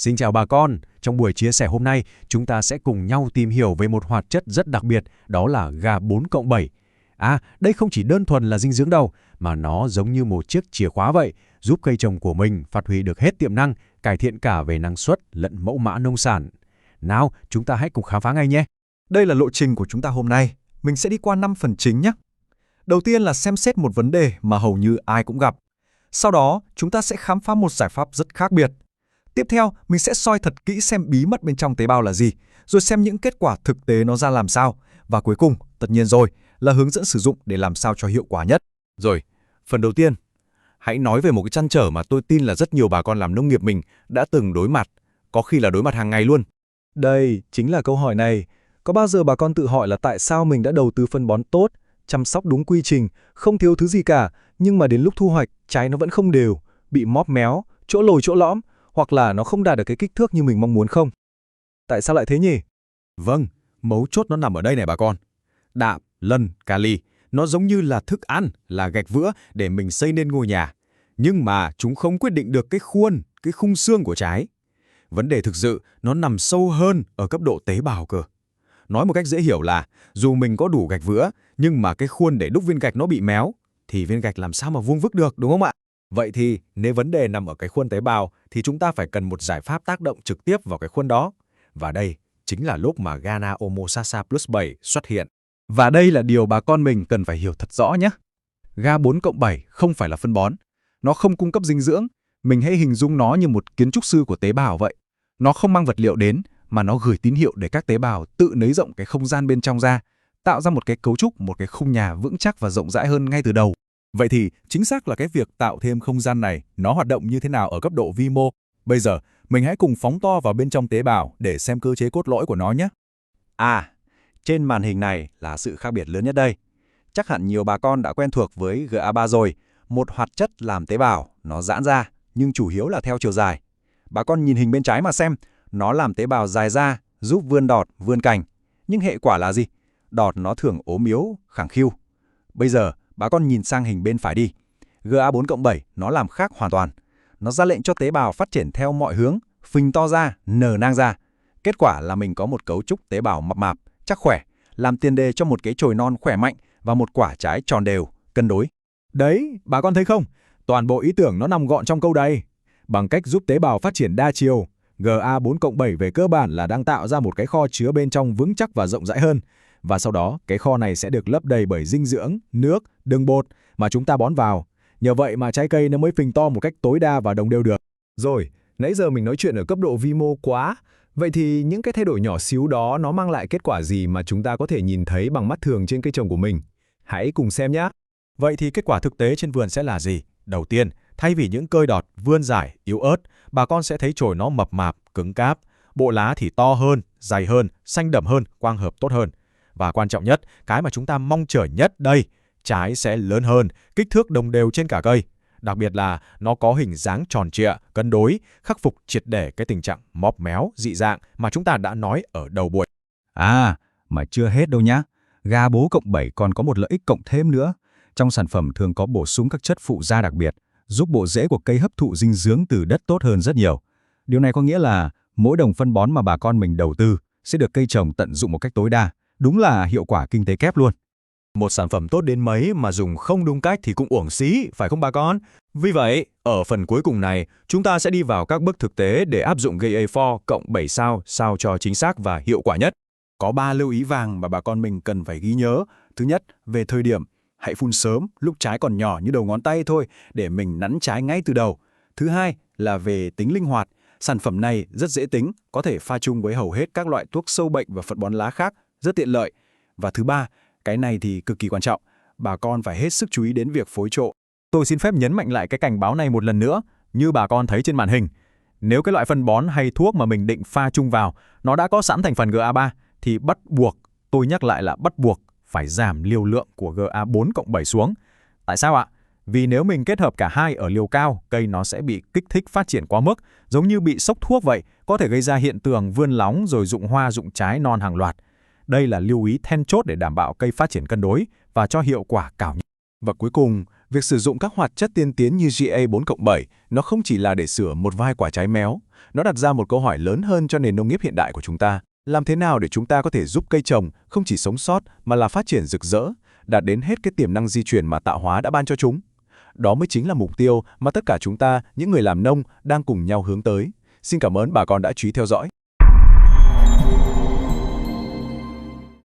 Xin chào bà con, trong buổi chia sẻ hôm nay, chúng ta sẽ cùng nhau tìm hiểu về một hoạt chất rất đặc biệt, đó là Ga4+7. Đây không chỉ đơn thuần là dinh dưỡng đâu, mà nó giống như một chiếc chìa khóa vậy, giúp cây trồng của mình phát huy được hết tiềm năng, cải thiện cả về năng suất lẫn mẫu mã nông sản. Nào, chúng ta hãy cùng khám phá ngay nhé! Đây là lộ trình của chúng ta hôm nay. Mình sẽ đi qua 5 phần chính nhé. Đầu tiên là xem xét một vấn đề mà hầu như ai cũng gặp. Sau đó, chúng ta sẽ khám phá một giải pháp rất khác biệt. Tiếp theo, mình sẽ soi thật kỹ xem bí mật bên trong tế bào là gì, rồi xem những kết quả thực tế nó ra làm sao. Và cuối cùng, tất nhiên rồi, là hướng dẫn sử dụng để làm sao cho hiệu quả nhất. Rồi, phần đầu tiên, hãy nói về một cái trăn trở mà tôi tin là rất nhiều bà con làm nông nghiệp mình đã từng đối mặt, có khi là đối mặt hàng ngày luôn. Đây, chính là câu hỏi này. Có bao giờ bà con tự hỏi là tại sao mình đã đầu tư phân bón tốt, chăm sóc đúng quy trình, không thiếu thứ gì cả, nhưng mà đến lúc thu hoạch, trái nó vẫn không đều, bị móp méo, chỗ lồi chỗ lõm, hoặc là nó không đạt được cái kích thước như mình mong muốn không? Tại sao lại thế nhỉ? Vâng, mấu chốt nó nằm ở đây này bà con. Đạm, lân, kali, nó giống như là thức ăn, là gạch vữa để mình xây nên ngôi nhà. Nhưng mà chúng không quyết định được cái khuôn, cái khung xương của trái. Vấn đề thực sự nó nằm sâu hơn ở cấp độ tế bào cơ. Nói một cách dễ hiểu là dù mình có đủ gạch vữa, nhưng mà cái khuôn để đúc viên gạch nó bị méo, thì viên gạch làm sao mà vuông vức được, đúng không ạ? Vậy thì nếu vấn đề nằm ở cái khuôn tế bào thì chúng ta phải cần một giải pháp tác động trực tiếp vào cái khuôn đó. Và đây chính là lúc mà Gana Omosasa Plus 7 xuất hiện. Và đây là điều bà con mình cần phải hiểu thật rõ nhé. Ga4+7 không phải là phân bón. Nó không cung cấp dinh dưỡng. Mình hãy hình dung nó như một kiến trúc sư của tế bào vậy. Nó không mang vật liệu đến, mà nó gửi tín hiệu để các tế bào tự nới rộng cái không gian bên trong ra, tạo ra một cái cấu trúc, một cái khung nhà vững chắc và rộng rãi hơn ngay từ đầu. Vậy thì chính xác là cái việc tạo thêm không gian này nó hoạt động như thế nào ở cấp độ vi mô? Bây giờ, mình hãy cùng phóng to vào bên trong tế bào để xem cơ chế cốt lõi của nó nhé. Trên màn hình này là sự khác biệt lớn nhất đây. Chắc hẳn nhiều bà con đã quen thuộc với GA3 rồi, một hoạt chất làm tế bào, nó giãn ra, nhưng chủ yếu là theo chiều dài. Bà con nhìn hình bên trái mà xem, nó làm tế bào dài ra, giúp vươn đọt, vươn cành. Nhưng hệ quả là gì? Đọt nó thường ốm yếu, khẳng khiu. Bây giờ, bà con nhìn sang hình bên phải đi. GA4+7 nó làm khác hoàn toàn. Nó ra lệnh cho tế bào phát triển theo mọi hướng, phình to ra, nở nang ra. Kết quả là mình có một cấu trúc tế bào mập mạp, chắc khỏe, làm tiền đề cho một cái chồi non khỏe mạnh và một quả trái tròn đều, cân đối. Đấy, bà con thấy không? Toàn bộ ý tưởng nó nằm gọn trong câu đây. Bằng cách giúp tế bào phát triển đa chiều, GA4+7 về cơ bản là đang tạo ra một cái kho chứa bên trong vững chắc và rộng rãi hơn. Và sau đó, cái kho này sẽ được lấp đầy bởi dinh dưỡng, nước, đường bột mà chúng ta bón vào. Nhờ vậy mà trái cây nó mới phình to một cách tối đa và đồng đều được. Rồi, nãy giờ mình nói chuyện ở cấp độ vi mô quá. Vậy thì những cái thay đổi nhỏ xíu đó nó mang lại kết quả gì mà chúng ta có thể nhìn thấy bằng mắt thường trên cây trồng của mình? Hãy cùng xem nhé. Vậy thì kết quả thực tế trên vườn sẽ là gì? Đầu tiên, thay vì những cơi đọt, vươn dài, yếu ớt, bà con sẽ thấy chồi nó mập mạp, cứng cáp. Bộ lá thì to hơn, dày hơn, xanh đậm hơn, quang hợp tốt hơn. Và quan trọng nhất, cái mà chúng ta mong chờ nhất đây, trái sẽ lớn hơn, kích thước đồng đều trên cả cây. Đặc biệt là nó có hình dáng tròn trịa, cân đối, khắc phục triệt để cái tình trạng móp méo, dị dạng mà chúng ta đã nói ở đầu buổi. Mà chưa hết đâu nhá. Ga4+7 còn có một lợi ích cộng thêm nữa. Trong sản phẩm thường có bổ sung các chất phụ gia đặc biệt, giúp bộ rễ của cây hấp thụ dinh dưỡng từ đất tốt hơn rất nhiều. Điều này có nghĩa là mỗi đồng phân bón mà bà con mình đầu tư sẽ được cây trồng tận dụng một cách tối đa. Đúng là hiệu quả kinh tế kép luôn. Một sản phẩm tốt đến mấy mà dùng không đúng cách thì cũng uổng xí, phải không bà con? Vì vậy, ở phần cuối cùng này, chúng ta sẽ đi vào các bước thực tế để áp dụng GA4+7 sao cho chính xác và hiệu quả nhất. Có 3 lưu ý vàng mà bà con mình cần phải ghi nhớ. Thứ nhất, về thời điểm, hãy phun sớm lúc trái còn nhỏ như đầu ngón tay thôi để mình nắn trái ngay từ đầu. Thứ hai là về tính linh hoạt. Sản phẩm này rất dễ tính, có thể pha chung với hầu hết các loại thuốc sâu bệnh và phân bón lá khác, rất tiện lợi. Và thứ ba, cái này thì cực kỳ quan trọng, bà con phải hết sức chú ý đến việc phối trộn. Tôi xin phép nhấn mạnh lại cái cảnh báo này một lần nữa, như bà con thấy trên màn hình. Nếu cái loại phân bón hay thuốc mà mình định pha chung vào, nó đã có sẵn thành phần GA3, thì bắt buộc, tôi nhắc lại là bắt buộc, phải giảm liều lượng của GA4+7 xuống. Tại sao ạ? Vì nếu mình kết hợp cả hai ở liều cao, cây nó sẽ bị kích thích phát triển quá mức, giống như bị sốc thuốc vậy, có thể gây ra hiện tượng vươn lóng rồi rụng hoa rụng trái non hàng loạt. Đây là lưu ý then chốt để đảm bảo cây phát triển cân đối và cho hiệu quả cao nhất. Và cuối cùng, Việc sử dụng các hoạt chất tiên tiến như GA4+7 nó không chỉ là để sửa một vài quả trái méo, nó đặt ra một câu hỏi lớn hơn cho nền nông nghiệp hiện đại của chúng ta. Làm thế nào để chúng ta có thể giúp cây trồng không chỉ sống sót mà là phát triển rực rỡ, đạt đến hết cái tiềm năng di truyền mà tạo hóa đã ban cho chúng? Đó mới chính là mục tiêu mà tất cả chúng ta, những người làm nông, đang cùng nhau hướng tới. Xin cảm ơn bà con đã chú ý theo dõi.